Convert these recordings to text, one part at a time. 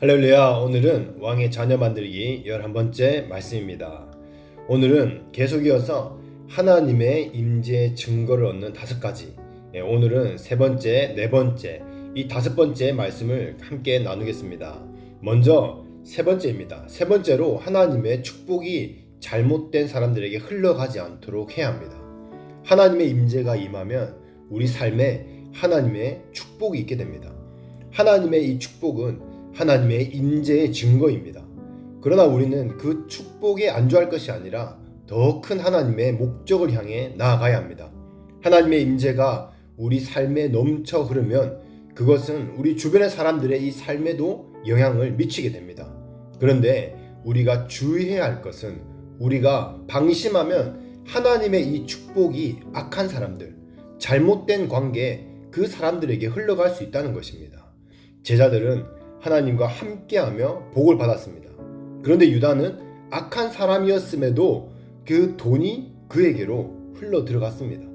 할렐루야. 오늘은 왕의 자녀 만들기 11번째 말씀입니다. 오늘은 계속 이어서 하나님의 임재의 증거를 얻는 5가지, 오늘은 3번째, 4번째, 이 5번째 말씀을 함께 나누겠습니다. 먼저 3번째입니다. 3번째로 하나님의 축복이 잘못된 사람들에게 흘러가지 않도록 해야 합니다. 하나님의 임재가 임하면 우리 삶에 하나님의 축복이 있게 됩니다. 하나님의 이 축복은 하나님의 임재의 증거입니다. 그러나 우리는 그 축복에 안주할 것이 아니라 더 큰 하나님의 목적을 향해 나아가야 합니다. 하나님의 임재가 우리 삶에 넘쳐 흐르면 그것은 우리 주변의 사람들의 이 삶에도 영향을 미치게 됩니다. 그런데 우리가 주의해야 할 것은 우리가 방심하면 하나님의 이 축복이 악한 사람들, 잘못된 관계, 그 사람들에게 흘러갈 수 있다는 것입니다. 제자들은 하나님과 함께하며 복을 받았습니다. 그런데 유다는 악한 사람이었음에도 그 돈이 그에게로 흘러 들어갔습니다.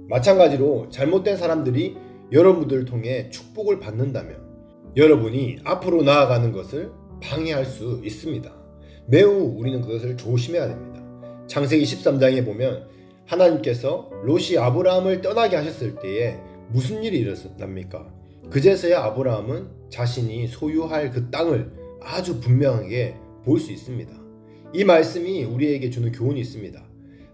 마찬가지로 잘못된 사람들이 여러분들을 통해 축복을 받는다면 여러분이 앞으로 나아가는 것을 방해할 수 있습니다. 매우 우리는 그것을 조심해야 됩니다. 창세기 13장에 보면 하나님께서 롯이 아브라함을 떠나게 하셨을 때에 무슨 일이 일어났습니까? 그제서야 아브라함은 자신이 소유할 그 땅을 아주 분명하게 볼 수 있습니다. 이 말씀이 우리에게 주는 교훈이 있습니다.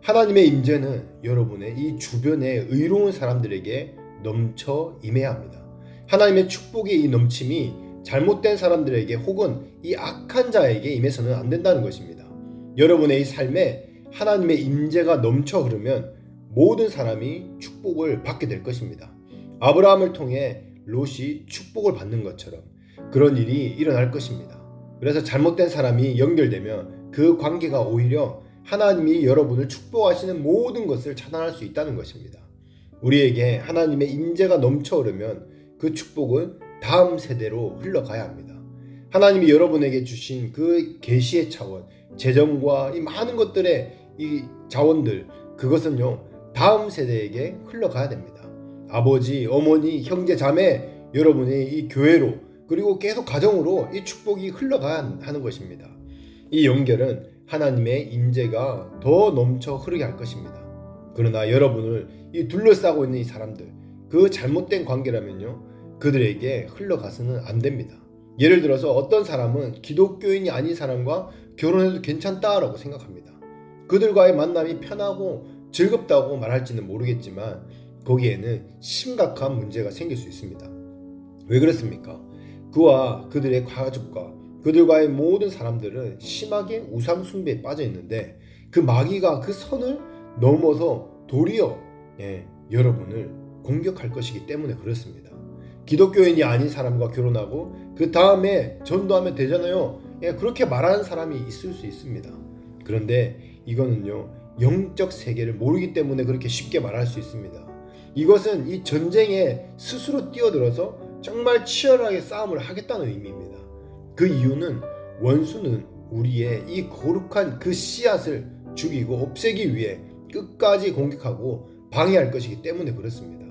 하나님의 임재는 여러분의 이 주변의 의로운 사람들에게 넘쳐 임해야 합니다. 하나님의 축복의 이 넘침이 잘못된 사람들에게 혹은 이 악한 자에게 임해서는 안 된다는 것입니다. 여러분의 이 삶에 하나님의 임재가 넘쳐 흐르면 모든 사람이 축복을 받게 될 것입니다. 아브라함을 통해 롯이 축복을 받는 것처럼 그런 일이 일어날 것입니다. 그래서 잘못된 사람이 연결되면 그 관계가 오히려 하나님이 여러분을 축복하시는 모든 것을 차단할 수 있다는 것입니다. 우리에게 하나님의 임재가 넘쳐 흐르면 그 축복은 다음 세대로 흘러가야 합니다. 하나님이 여러분에게 주신 그 계시의 차원, 재정과 이 많은 것들의 이 자원들, 그것은요 다음 세대에게 흘러가야 됩니다. 아버지, 어머니, 형제, 자매, 여러분의 이 교회로 그리고 계속 가정으로 이 축복이 흘러가야 하는 것입니다. 이 연결은 하나님의 임재가 더 넘쳐 흐르게 할 것입니다. 그러나 여러분을 이 둘러싸고 있는 이 사람들, 그 잘못된 관계라면요 그들에게 흘러가서는 안 됩니다. 예를 들어서 어떤 사람은 기독교인이 아닌 사람과 결혼해도 괜찮다라고 생각합니다. 그들과의 만남이 편하고 즐겁다고 말할지는 모르겠지만 거기에는 심각한 문제가 생길 수 있습니다. 왜 그렇습니까? 그와 그들의 가족과 그들과의 모든 사람들은 심하게 우상 숭배에 빠져 있는데 그 마귀가 그 선을 넘어서 도리어 여러분을 공격할 것이기 때문에 그렇습니다. 기독교인이 아닌 사람과 결혼하고 그 다음에 전도하면 되잖아요. 그렇게 말하는 사람이 있을 수 있습니다. 그런데 이거는요 영적 세계를 모르기 때문에 그렇게 쉽게 말할 수 있습니다. 이것은 이 전쟁에 스스로 뛰어들어서 정말 치열하게 싸움을 하겠다는 의미입니다. 그 이유는 원수는 우리의 이 거룩한 그 씨앗을 죽이고 없애기 위해 끝까지 공격하고 방해할 것이기 때문에 그렇습니다.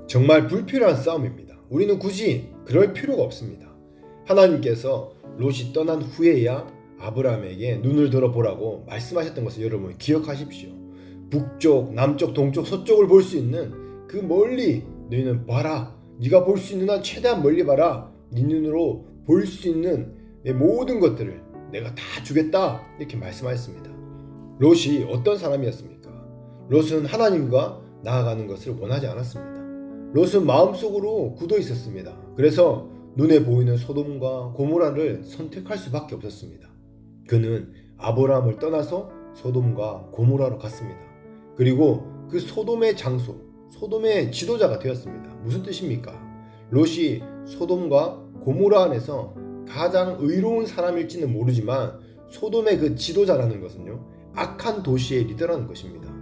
정말 불필요한 싸움입니다. 우리는 굳이 그럴 필요가 없습니다. 하나님께서 롯이 떠난 후에야 아브라함에게 눈을 들어보라고 말씀하셨던 것을 여러분 기억하십시오. 북쪽, 남쪽, 동쪽, 서쪽을 볼 수 있는 그 멀리 너희는 봐라. 네가 볼 수 있는 한 최대한 멀리 봐라. 네 눈으로 볼 수 있는 모든 것들을 내가 다 주겠다. 이렇게 말씀하셨습니다. 롯이 어떤 사람이었습니까? 롯은 하나님과 나아가는 것을 원하지 않았습니다. 롯은 마음속으로 굳어 있었습니다. 그래서 눈에 보이는 소돔과 고모라를 선택할 수밖에 없었습니다. 그는 아브라함을 떠나서 소돔과 고모라로 갔습니다. 그리고 그 소돔의 장소, 소돔의 지도자가 되었습니다. 무슨 뜻입니까? 롯이 소돔과 고모라 안에서 가장 의로운 사람일지는 모르지만 소돔의 그 지도자라는 것은요 악한 도시의 리더라는 것입니다.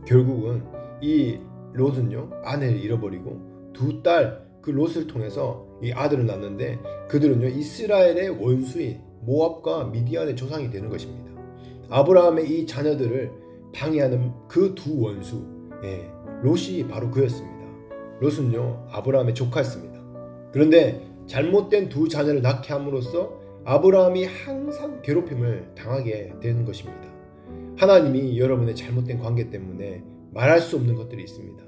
결국은 이 롯은요 아내를 잃어버리고 두 딸 그 롯을 통해서 이 아들을 낳는데 그들은요 이스라엘의 원수인 모압과 미디안의 조상이 되는 것입니다. 아브라함의 이 자녀들을 방해하는 그 두 원수, 롯이 바로 그였습니다. 롯은요 아브라함의 조카였습니다. 그런데 잘못된 두 자녀를 낳게 함으로써 아브라함이 항상 괴롭힘을 당하게 되는 것입니다. 하나님이 여러분의 잘못된 관계 때문에 말할 수 없는 것들이 있습니다.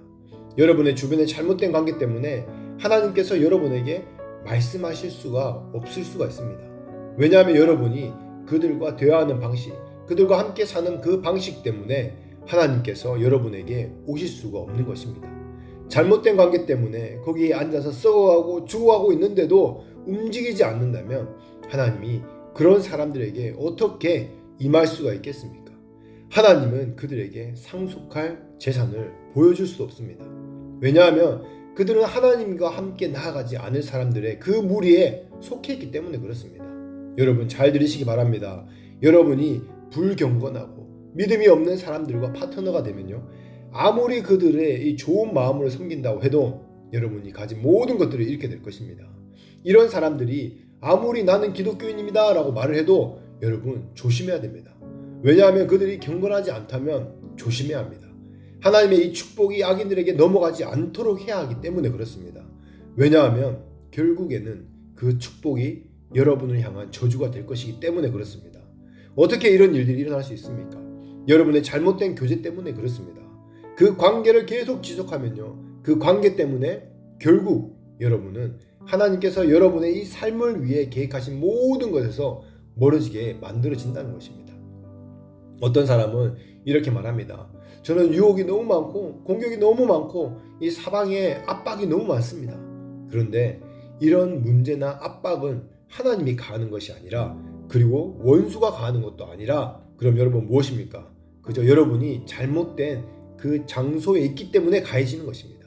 여러분의 주변의 잘못된 관계 때문에 하나님께서 여러분에게 말씀하실 수가 없을 수가 있습니다. 왜냐하면 여러분이 그들과 대화하는 방식, 그들과 함께 사는 그 방식 때문에 하나님께서 여러분에게 오실 수가 없는 것입니다. 잘못된 관계 때문에 거기에 앉아서 썩어가고 죽어가고 있는데도 움직이지 않는다면 하나님이 그런 사람들에게 어떻게 임할 수가 있겠습니까? 하나님은 그들에게 상속할 재산을 보여줄 수 없습니다. 왜냐하면 그들은 하나님과 함께 나아가지 않을 사람들의 그 무리에 속해 있기 때문에 그렇습니다. 여러분 잘 들으시기 바랍니다. 여러분이 불경건하고 믿음이 없는 사람들과 파트너가 되면요, 아무리 그들의 이 좋은 마음으로 섬긴다고 해도 여러분이 가진 모든 것들을 잃게 될 것입니다. 이런 사람들이 아무리 나는 기독교인입니다 라고 말을 해도 여러분 조심해야 됩니다. 왜냐하면 그들이 경건하지 않다면 조심해야 합니다. 하나님의 이 축복이 악인들에게 넘어가지 않도록 해야 하기 때문에 그렇습니다. 왜냐하면 결국에는 그 축복이 여러분을 향한 저주가 될 것이기 때문에 그렇습니다. 어떻게 이런 일들이 일어날 수 있습니까? 여러분의 잘못된 교제 때문에 그렇습니다. 그 관계를 계속 지속하면요, 그 관계 때문에 결국 여러분은 하나님께서 여러분의 이 삶을 위해 계획하신 모든 것에서 멀어지게 만들어진다는 것입니다. 어떤 사람은 이렇게 말합니다. 저는 유혹이 너무 많고 공격이 너무 많고 이 사방에 압박이 너무 많습니다. 그런데 이런 문제나 압박은 하나님이 가하는 것이 아니라, 그리고 원수가 가하는 것도 아니라, 그럼 여러분 무엇입니까? 그저 여러분이 잘못된 그 장소에 있기 때문에 가해지는 것입니다.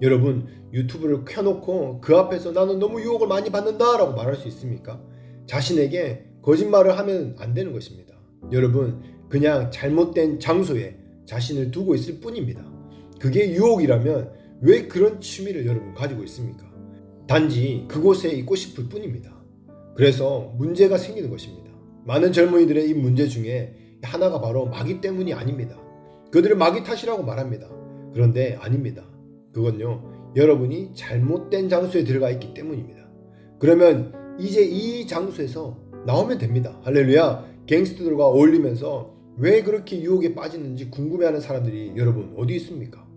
여러분 유튜브를 켜놓고 그 앞에서 나는 너무 유혹을 많이 받는다 라고 말할 수 있습니까? 자신에게 거짓말을 하면 안 되는 것입니다. 여러분 그냥 잘못된 장소에 자신을 두고 있을 뿐입니다. 그게 유혹이라면 왜 그런 취미를 여러분 가지고 있습니까? 단지 그곳에 있고 싶을 뿐입니다. 그래서 문제가 생기는 것입니다. 많은 젊은이들의 이 문제 중에 하나가 바로 마귀 때문이 아닙니다. 그들은 마귀 탓이라고 말합니다. 그런데 아닙니다. 그건요, 여러분이 잘못된 장소에 들어가 있기 때문입니다. 그러면 이제 이 장소에서 나오면 됩니다. 할렐루야. 갱스터들과 어울리면서 왜 그렇게 유혹에 빠지는지 궁금해하는 사람들이 여러분 어디 있습니까?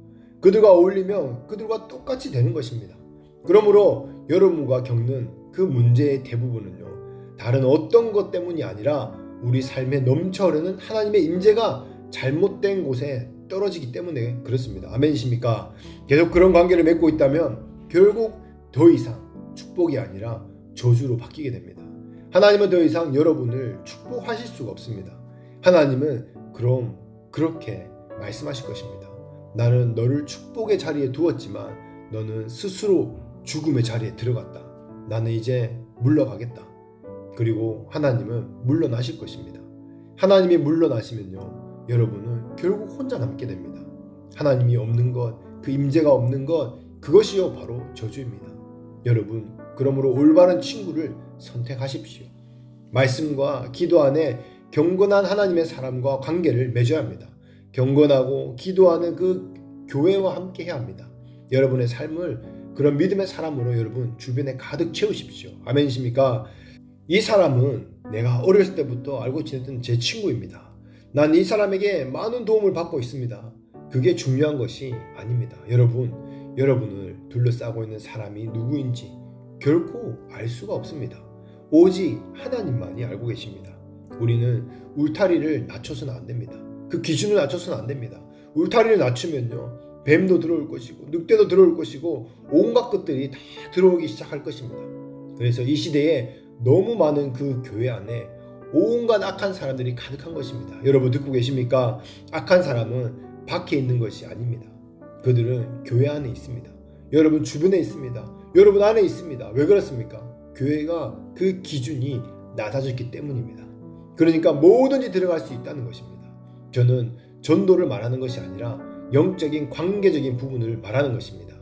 그들과 어울리면 그들과 똑같이 되는 것입니다. 그러므로 여러분과 겪는 그 문제의 대부분은요, 다른 어떤 것 때문이 아니라 우리 삶에 넘쳐 흐르는 하나님의 임재가 잘못된 곳에 떨어지기 때문에 그렇습니다. 아멘이십니까? 계속 그런 관계를 맺고 있다면 결국 더 이상 축복이 아니라 저주로 바뀌게 됩니다. 하나님은 더 이상 여러분을 축복하실 수가 없습니다. 하나님은 그럼 그렇게 말씀하실 것입니다. 나는 너를 축복의 자리에 두었지만 너는 스스로 죽음의 자리에 들어갔다. 나는 이제 물러가겠다. 그리고 하나님은 물러나실 것입니다. 하나님이 물러나시면요, 여러분은 결국 혼자 남게 됩니다. 하나님이 없는 것, 그 임재가 없는 것, 그것이요 바로 저주입니다. 여러분, 그러므로 올바른 친구를 선택하십시오. 말씀과 기도 안에 경건한 하나님의 사람과 관계를 맺어야 합니다. 경건하고 기도하는 그 교회와 함께 해야 합니다. 여러분의 삶을 그런 믿음의 사람으로 여러분 주변에 가득 채우십시오. 아멘이십니까? 이 사람은 내가 어렸을 때부터 알고 지냈던 제 친구입니다. 난 이 사람에게 많은 도움을 받고 있습니다. 그게 중요한 것이 아닙니다. 여러분을 둘러싸고 있는 사람이 누구인지 결코 알 수가 없습니다. 오직 하나님만이 알고 계십니다. 우리는 울타리를 낮춰서는 안 됩니다. 그 기준을 낮춰서는 안 됩니다. 울타리를 낮추면요, 뱀도 들어올 것이고 늑대도 들어올 것이고 온갖 것들이 다 들어오기 시작할 것입니다. 그래서 이 시대에 너무 많은 그 교회 안에 온갖 악한 사람들이 가득한 것입니다. 여러분 듣고 계십니까? 악한 사람은 밖에 있는 것이 아닙니다. 그들은 교회 안에 있습니다. 여러분 주변에 있습니다. 여러분 안에 있습니다. 왜 그렇습니까? 교회가 그 기준이 낮아졌기 때문입니다. 그러니까 뭐든지 들어갈 수 있다는 것입니다. 저는 전도를 말하는 것이 아니라 영적인 관계적인 부분을 말하는 것입니다.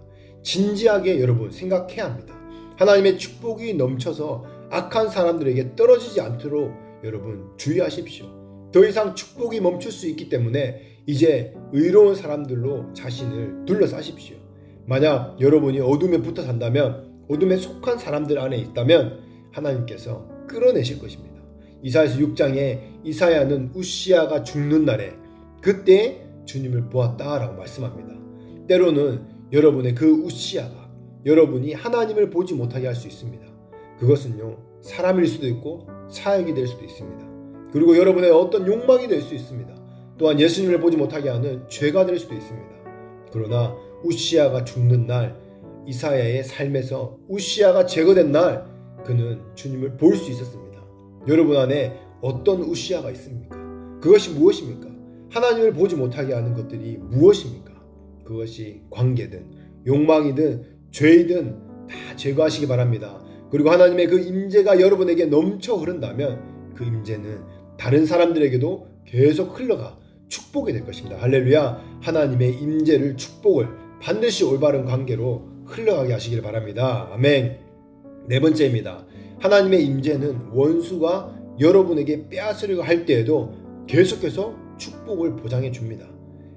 진지하게 여러분 생각해야 합니다. 하나님의 축복이 넘쳐서 악한 사람들에게 떨어지지 않도록 여러분 주의하십시오. 더 이상 축복이 멈출 수 있기 때문에 이제 의로운 사람들로 자신을 둘러싸십시오. 만약 여러분이 어둠에 붙어 산다면, 어둠에 속한 사람들 안에 있다면 하나님께서 끌어내실 것입니다. 이사야서 6장에 이사야는 우시야가 죽는 날에 그때 주님을 보았다라고 말씀합니다. 때로는 여러분의 그 우시야가 여러분이 하나님을 보지 못하게 할 수 있습니다. 그것은요, 사람일 수도 있고 사역이 될 수도 있습니다. 그리고 여러분의 어떤 욕망이 될 수 있습니다. 또한 예수님을 보지 못하게 하는 죄가 될 수도 있습니다. 그러나 우시야가 죽는 날, 이사야의 삶에서 우시야가 제거된 날, 그는 주님을 볼 수 있었습니다. 여러분 안에 어떤 우시야가 있습니까? 그것이 무엇입니까? 하나님을 보지 못하게 하는 것들이 무엇입니까? 그것이 관계든 욕망이든 죄이든 다 제거하시기 바랍니다. 그리고 하나님의 그 임재가 여러분에게 넘쳐 흐른다면 그 임재는 다른 사람들에게도 계속 흘러가 축복이 될 것입니다. 할렐루야. 하나님의 임재를, 축복을 반드시 올바른 관계로 흘러가게 하시길 바랍니다. 아멘. 네 번째입니다. 하나님의 임재는 원수가 여러분에게 빼앗으려고 할 때에도 계속해서 축복을 보장해 줍니다.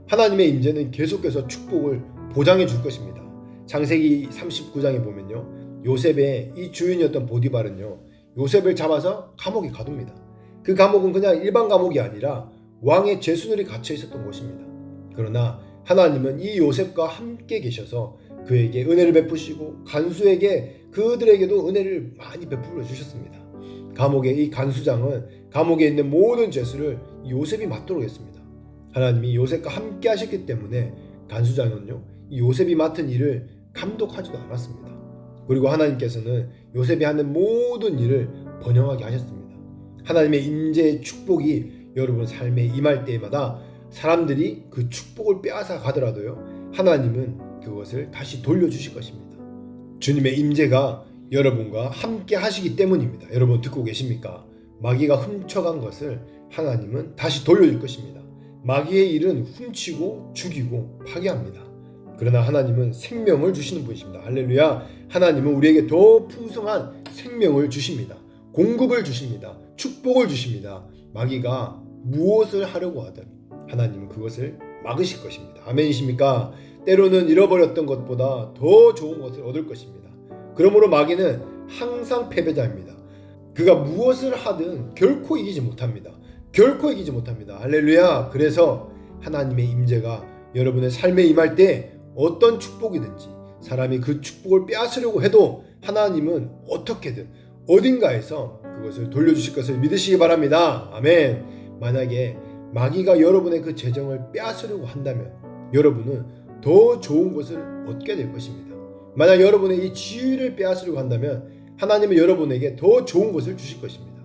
하나님의 임재는 계속해서 축복을 보장해 줄 것입니다. 창세기 39장에 보면요, 요셉의 이 주인이었던 보디발은요, 요셉을 잡아서 감옥에 가둡니다. 그 감옥은 그냥 일반 감옥이 아니라 왕의 제수들이 갇혀 있었던 곳입니다. 그러나 하나님은 이 요셉과 함께 계셔서 그에게 은혜를 베푸시고 간수에게 그들에게도 은혜를 많이 베풀어 주셨습니다. 감옥의 이 간수장은 감옥에 있는 모든 죄수를 요셉이 맡도록 했습니다. 하나님이 요셉과 함께 하셨기 때문에 간수장은요, 이 요셉이 맡은 일을 감독하지도 않았습니다. 그리고 하나님께서는 요셉이 하는 모든 일을 번영하게 하셨습니다. 하나님의 임재의 축복이 여러분 삶에 임할 때마다 사람들이 그 축복을 빼앗아 가더라도요, 하나님은 그것을 다시 돌려주실 것입니다. 주님의 임재가 여러분과 함께 하시기 때문입니다. 여러분 듣고 계십니까? 마귀가 훔쳐간 것을 하나님은 다시 돌려줄 것입니다. 마귀의 일은 훔치고 죽이고 파괴합니다. 그러나 하나님은 생명을 주시는 분이십니다. 할렐루야. 하나님은 우리에게 더 풍성한 생명을 주십니다. 공급을 주십니다. 축복을 주십니다. 마귀가 무엇을 하려고 하든 하나님은 그것을 막으실 것입니다. 아멘이십니까? 때로는 잃어버렸던 것보다 더 좋은 것을 얻을 것입니다. 그러므로 마귀는 항상 패배자입니다. 그가 무엇을 하든 결코 이기지 못합니다. 결코 이기지 못합니다. 할렐루야. 그래서 하나님의 임재가 여러분의 삶에 임할 때 어떤 축복이든지 사람이 그 축복을 빼앗으려고 해도 하나님은 어떻게든 어딘가에서 그것을 돌려주실 것을 믿으시기 바랍니다. 아멘. 만약에 마귀가 여러분의 그 재정을 빼앗으려고 한다면 여러분은 더 좋은 것을 얻게 될 것입니다. 만약 여러분의 이 지위를 빼앗으려고 한다면 하나님은 여러분에게 더 좋은 것을 주실 것입니다.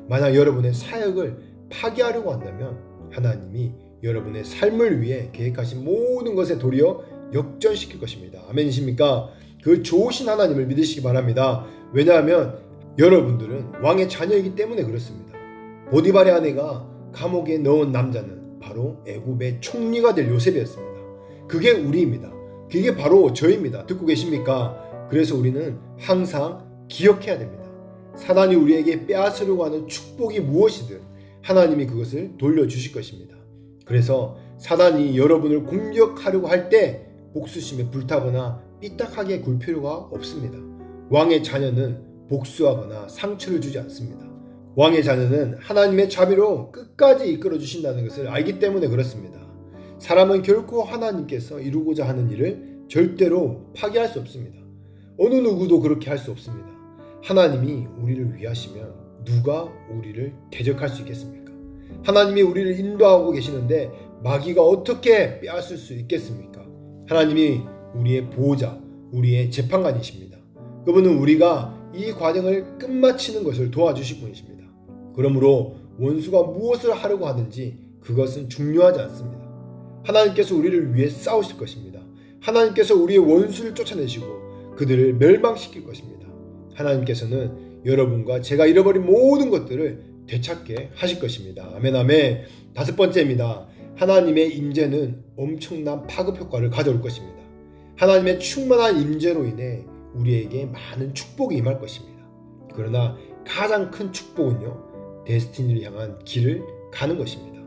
만약 여러분의 사역을 파괴하려고 한다면 하나님이 여러분의 삶을 위해 계획하신 모든 것에 도리어 역전시킬 것입니다. 아멘이십니까? 그 좋으신 하나님을 믿으시기 바랍니다. 왜냐하면 여러분들은 왕의 자녀이기 때문에 그렇습니다. 보디발의 아내가 감옥에 넣은 남자는 바로 애굽의 총리가 될 요셉이었습니다. 그게 우리입니다. 그게 바로 저입니다. 듣고 계십니까? 그래서 우리는 항상 기억해야 됩니다. 사단이 우리에게 빼앗으려고 하는 축복이 무엇이든 하나님이 그것을 돌려주실 것입니다. 그래서 사단이 여러분을 공격하려고 할 때 복수심에 불타거나 삐딱하게 굴 필요가 없습니다. 왕의 자녀는 복수하거나 상처를 주지 않습니다. 왕의 자녀는 하나님의 자비로 끝까지 이끌어 주신다는 것을 알기 때문에 그렇습니다. 사람은 결코 하나님께서 이루고자 하는 일을 절대로 파괴할 수 없습니다. 어느 누구도 그렇게 할 수 없습니다. 하나님이 우리를 위하시면 누가 우리를 대적할 수 있겠습니까? 하나님이 우리를 인도하고 계시는데 마귀가 어떻게 빼앗을 수 있겠습니까? 하나님이 우리의 보호자, 우리의 재판관이십니다. 그분은 우리가 이 과정을 끝마치는 것을 도와주실 분이십니다. 그러므로 원수가 무엇을 하려고 하든지 그것은 중요하지 않습니다. 하나님께서 우리를 위해 싸우실 것입니다. 하나님께서 우리의 원수를 쫓아내시고 그들을 멸망시킬 것입니다. 하나님께서는 여러분과 제가 잃어버린 모든 것들을 되찾게 하실 것입니다. 아멘 아멘. 다섯 번째입니다. 하나님의 임재는 엄청난 파급 효과를 가져올 것입니다. 하나님의 충만한 임재로 인해 우리에게 많은 축복이 임할 것입니다. 그러나 가장 큰 축복은요, 데스티니를 향한 길을 가는 것입니다.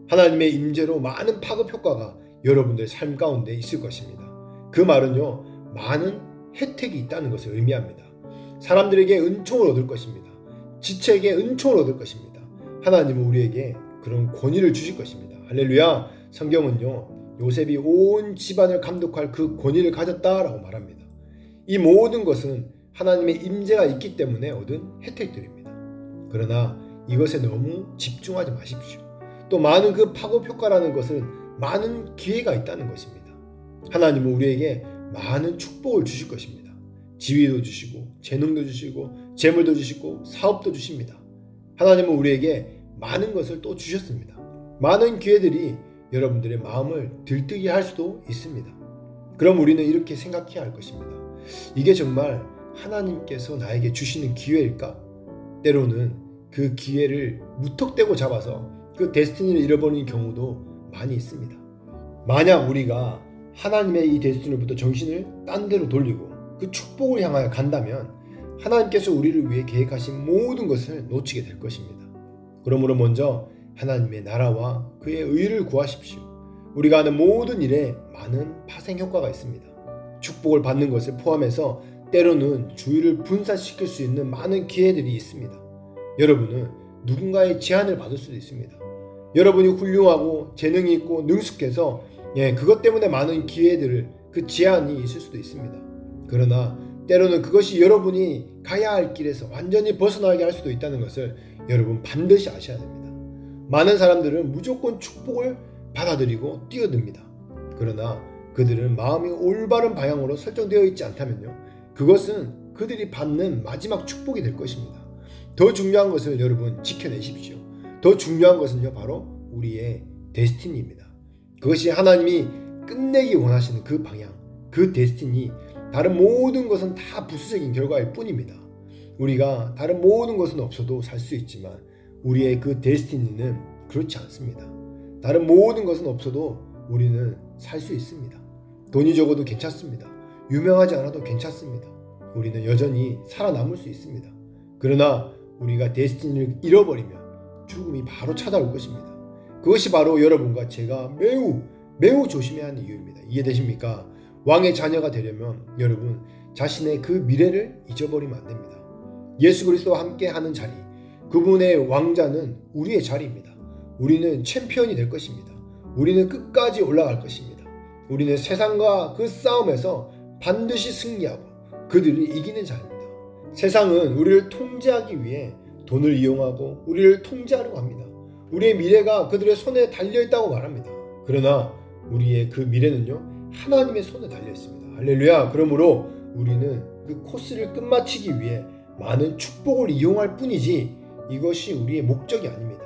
하나님의 임재로 많은 파급 효과가 여러분들의 삶 가운데 있을 것입니다. 그 말은요, 많은 혜택이 있다는 것을 의미합니다. 사람들에게 은총을 얻을 것입니다. 지체에게 은총을 얻을 것입니다. 하나님은 우리에게 그런 권위를 주실 것입니다. 할렐루야. 성경은요, 요셉이 온 집안을 감독할 그 권위를 가졌다라고 말합니다. 이 모든 것은 하나님의 임재가 있기 때문에 얻은 혜택들입니다. 그러나 이것에 너무 집중하지 마십시오. 또 많은 그 파급 효과라는 것은 많은 기회가 있다는 것입니다. 하나님은 우리에게 많은 축복을 주실 것입니다. 지위도 주시고 재능도 주시고 재물도 주시고 사업도 주십니다. 하나님은 우리에게 많은 것을 또 주셨습니다. 많은 기회들이 여러분들의 마음을 들뜨게 할 수도 있습니다. 그럼 우리는 이렇게 생각해야 할 것입니다. 이게 정말 하나님께서 나에게 주시는 기회일까? 때로는 그 기회를 무턱대고 잡아서 그 데스티니를 잃어버리는 경우도 많이 있습니다. 만약 우리가 하나님의 이 데스티니로부터 정신을 딴 데로 돌리고 그 축복을 향하여 간다면 하나님께서 우리를 위해 계획하신 모든 것을 놓치게 될 것입니다. 그러므로 먼저 하나님의 나라와 그의 의를 구하십시오. 우리가 하는 모든 일에 많은 파생 효과가 있습니다. 축복을 받는 것을 포함해서 때로는 주의를 분산시킬 수 있는 많은 기회들이 있습니다. 여러분은 누군가의 제안을 받을 수도 있습니다. 여러분이 훌륭하고 재능이 있고 능숙해서 그것 때문에 많은 기회들을 그 제안이 있을 수도 있습니다. 그러나 때로는 그것이 여러분이 가야 할 길에서 완전히 벗어나게 할 수도 있다는 것을 여러분 반드시 아셔야 됩니다. 많은 사람들은 무조건 축복을 받아들이고 뛰어듭니다. 그러나 그들은 마음이 올바른 방향으로 설정되어 있지 않다면요, 그것은 그들이 받는 마지막 축복이 될 것입니다. 더 중요한 것을 여러분 지켜내십시오. 더 중요한 것은요, 바로 우리의 데스티니입니다. 그것이 하나님이 끝내기 원하시는 그 방향, 그 데스티니, 다른 모든 것은 다 부수적인 결과일 뿐입니다. 우리가 다른 모든 것은 없어도 살 수 있지만 우리의 그 데스티니는 그렇지 않습니다. 다른 모든 것은 없어도 우리는 살 수 있습니다. 돈이 적어도 괜찮습니다. 유명하지 않아도 괜찮습니다. 우리는 여전히 살아남을 수 있습니다. 그러나 우리가 데스티니를 잃어버리면 죽음이 바로 찾아올 것입니다. 그것이 바로 여러분과 제가 매우 조심해야 하는 이유입니다. 이해되십니까? 왕의 자녀가 되려면 여러분 자신의 그 미래를 잊어버리면 안 됩니다. 예수 그리스도와 함께 하는 자리, 그분의 왕자는 우리의 자리입니다. 우리는 챔피언이 될 것입니다. 우리는 끝까지 올라갈 것입니다. 우리는 세상과 그 싸움에서 반드시 승리하고 그들이 이기는 자입니다. 세상은 우리를 통제하기 위해 돈을 이용하고 우리를 통제하려고 합니다. 우리의 미래가 그들의 손에 달려있다고 말합니다. 그러나 우리의 그 미래는요, 하나님의 손에 달려있습니다. 할렐루야. 그러므로 우리는 그 코스를 끝마치기 위해 많은 축복을 이용할 뿐이지 이것이 우리의 목적이 아닙니다.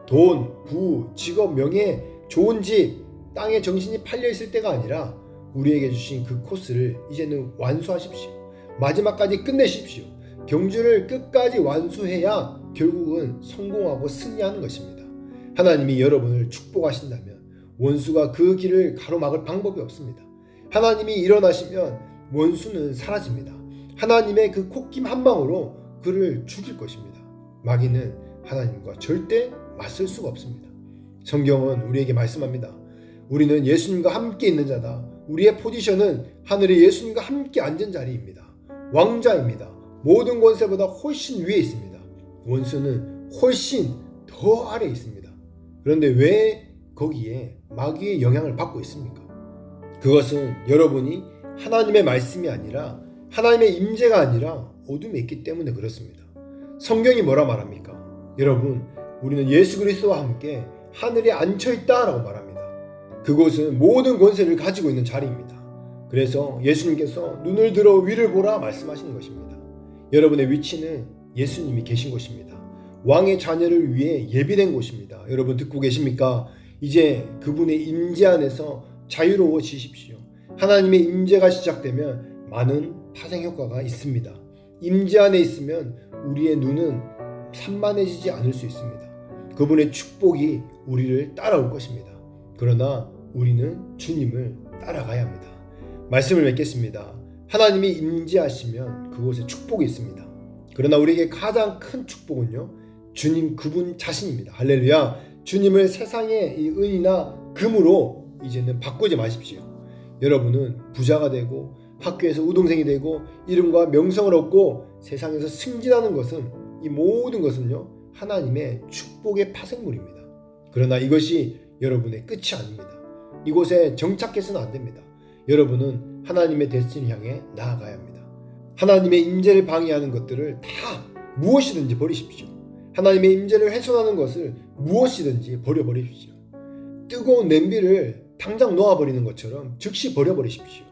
돈, 부, 직업, 명예, 좋은 집, 땅에 정신이 팔려있을 때가 아니라 우리에게 주신 그 코스를 이제는 완수하십시오. 마지막까지 끝내십시오. 경주를 끝까지 완수해야 결국은 성공하고 승리하는 것입니다. 하나님이 여러분을 축복하신다면 원수가 그 길을 가로막을 방법이 없습니다. 하나님이 일어나시면 원수는 사라집니다. 하나님의 그 콧김 한 방으로 그를 죽일 것입니다. 마귀는 하나님과 절대 맞설 수가 없습니다. 성경은 우리에게 말씀합니다. 우리는 예수님과 함께 있는 자다. 우리의 포지션은 하늘에 예수님과 함께 앉은 자리입니다. 왕자입니다. 모든 권세보다 훨씬 위에 있습니다. 원수는 훨씬 더 아래에 있습니다. 그런데 왜 거기에 마귀의 영향을 받고 있습니까? 그것은 여러분이 하나님의 말씀이 아니라 하나님의 임재가 아니라 어둠에 있기 때문에 그렇습니다. 성경이 뭐라 말합니까? 여러분, 우리는 예수 그리스도와 함께 하늘에 앉혀있다라고 말합니다. 그곳은 모든 권세를 가지고 있는 자리입니다. 그래서 예수님께서 눈을 들어 위를 보라 말씀하시는 것입니다. 여러분의 위치는 예수님이 계신 곳입니다. 왕의 자녀를 위해 예비된 곳입니다. 여러분 듣고 계십니까? 이제 그분의 임재 안에서 자유로워지십시오. 하나님의 임재가 시작되면 많은 파생 효과가 있습니다. 임재 안에 있으면 우리의 눈은 산만해지지 않을 수 있습니다. 그분의 축복이 우리를 따라올 것입니다. 그러나 우리는 주님을 따라가야 합니다. 말씀을 맺겠습니다. 하나님이 임재하시면 그곳에 축복이 있습니다. 그러나 우리에게 가장 큰 축복은요, 주님 그분 자신입니다. 할렐루야. 주님을 세상의 이 은이나 금으로 이제는 바꾸지 마십시오. 여러분은 부자가 되고 학교에서 우등생이 되고 이름과 명성을 얻고 세상에서 승진하는 것은 이 모든 것은요, 하나님의 축복의 파생물입니다. 그러나 이것이 여러분의 끝이 아닙니다. 이곳에 정착해서는 안 됩니다. 여러분은 하나님의 데스티니를 향해 나아가야 합니다. 하나님의 임재를 방해하는 것들을 다 무엇이든지 버리십시오. 하나님의 임재를 훼손하는 것을 무엇이든지 버려버리십시오. 뜨거운 냄비를 당장 놓아버리는 것처럼 즉시 버려버리십시오.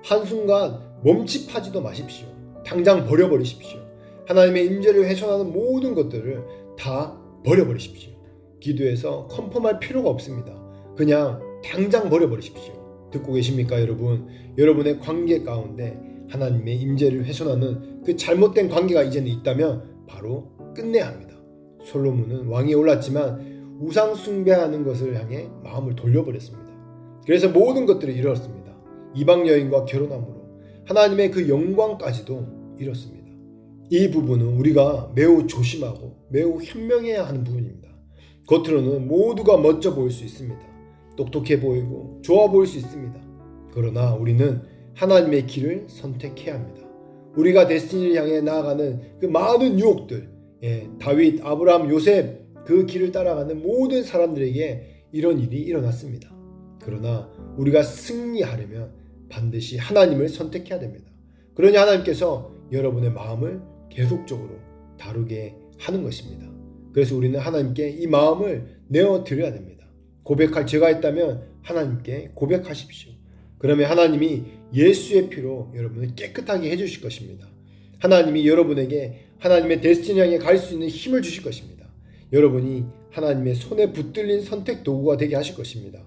한순간 멈칫하지도 마십시오. 당장 버려버리십시오. 하나님의 임재를 훼손하는 모든 것들을 다 버려버리십시오. 기도해서 컨펌할 필요가 없습니다. 그냥 당장 버려버리십시오. 듣고 계십니까, 여러분? 여러분의 관계 가운데 하나님의 임재를 훼손하는 그 잘못된 관계가 이제는 있다면 바로 끝내야 합니다. 솔로몬은 왕위에 올랐지만 우상 숭배하는 것을 향해 마음을 돌려버렸습니다. 그래서 모든 것들을 잃었습니다. 이방 여인과 결혼함으로 하나님의 그 영광까지도 잃었습니다. 이 부분은 우리가 매우 조심하고 매우 현명해야 하는 부분입니다. 겉으로는 모두가 멋져 보일 수 있습니다. 똑똑해 보이고 좋아 보일 수 있습니다. 그러나 우리는 하나님의 길을 선택해야 합니다. 우리가 데스티니를 향해 나아가는 그 많은 유혹들, 다윗, 아브라함, 요셉 그 길을 따라가는 모든 사람들에게 이런 일이 일어났습니다. 그러나 우리가 승리하려면 반드시 하나님을 선택해야 됩니다. 그러니 하나님께서 여러분의 마음을 계속적으로 다루게 하는 것입니다. 그래서 우리는 하나님께 이 마음을 내어드려야 됩니다. 고백할 죄가 있다면 하나님께 고백하십시오. 그러면 하나님이 예수의 피로 여러분을 깨끗하게 해주실 것입니다. 하나님이 여러분에게 하나님의 데스티니 향해 갈 수 있는 힘을 주실 것입니다. 여러분이 하나님의 손에 붙들린 선택 도구가 되게 하실 것입니다.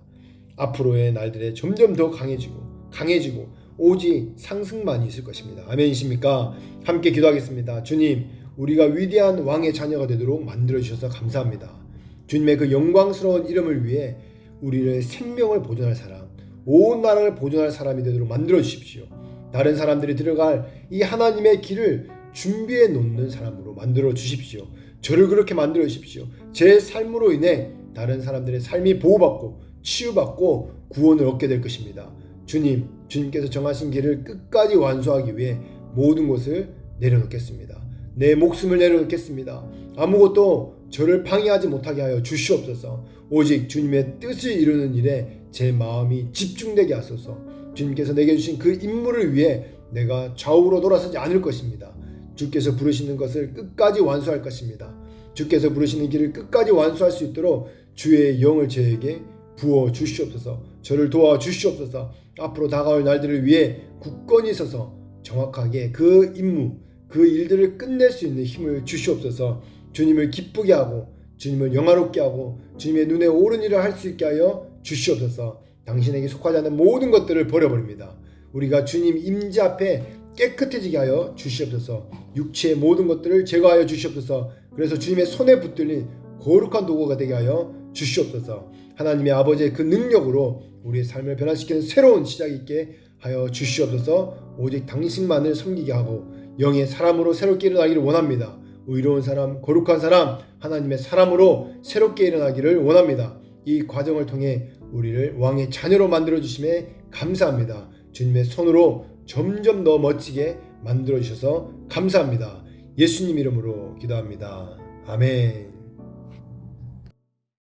앞으로의 날들에 점점 더 강해지고 오직 상승만 있을 것입니다. 아멘이십니까? 함께 기도하겠습니다. 주님, 우리가 위대한 왕의 자녀가 되도록 만들어주셔서 감사합니다. 주님의 그 영광스러운 이름을 위해 우리의 생명을 보존할 사람, 온 나라를 보존할 사람이 되도록 만들어주십시오. 다른 사람들이 들어갈 이 하나님의 길을 준비해 놓는 사람으로 만들어 주십시오. 저를 그렇게 만들어 주십시오. 제 삶으로 인해 다른 사람들의 삶이 보호받고 치유받고 구원을 얻게 될 것입니다. 주님께서 정하신 길을 끝까지 완수하기 위해 모든 것을 내려놓겠습니다. 내 목숨을 내려놓겠습니다. 아무것도 저를 방해하지 못하게 하여 주시옵소서. 오직 주님의 뜻을 이루는 일에 제 마음이 집중되게 하소서. 주님께서 내게 주신 그 임무를 위해 내가 좌우로 돌아서지 않을 것입니다. 주께서 부르시는 것을 끝까지 완수할 것입니다. 주께서 부르시는 길을 끝까지 완수할 수 있도록 주의 영을 저에게 부어 주시옵소서. 저를 도와 주시옵소서. 앞으로 다가올 날들을 위해 굳건히 서서 정확하게 그 임무, 그 일들을 끝낼 수 있는 힘을 주시옵소서. 주님을 기쁘게 하고 주님을 영화롭게 하고 주님의 눈에 옳은 일을 할 수 있게 하여 주시옵소서. 당신에게 속하지 않는 모든 것들을 버려버립니다. 우리가 주님 임재 앞에 깨끗해지게 하여 주시옵소서. 육체의 모든 것들을 제거하여 주시옵소서. 그래서 주님의 손에 붙들린 거룩한 도구가 되게 하여 주시옵소서. 하나님의 아버지의 그 능력으로 우리의 삶을 변화시키는 새로운 시작이 있게 하여 주시옵소서. 오직 당신만을 섬기게 하고 영의 사람으로 새롭게 일어나기를 원합니다. 의로운 사람, 거룩한 사람, 하나님의 사람으로 새롭게 일어나기를 원합니다. 이 과정을 통해 우리를 왕의 자녀로 만들어주심에 감사합니다. 주님의 손으로 점점 더 멋지게 만들어주셔서 감사합니다. 예수님 이름으로 기도합니다. 아멘.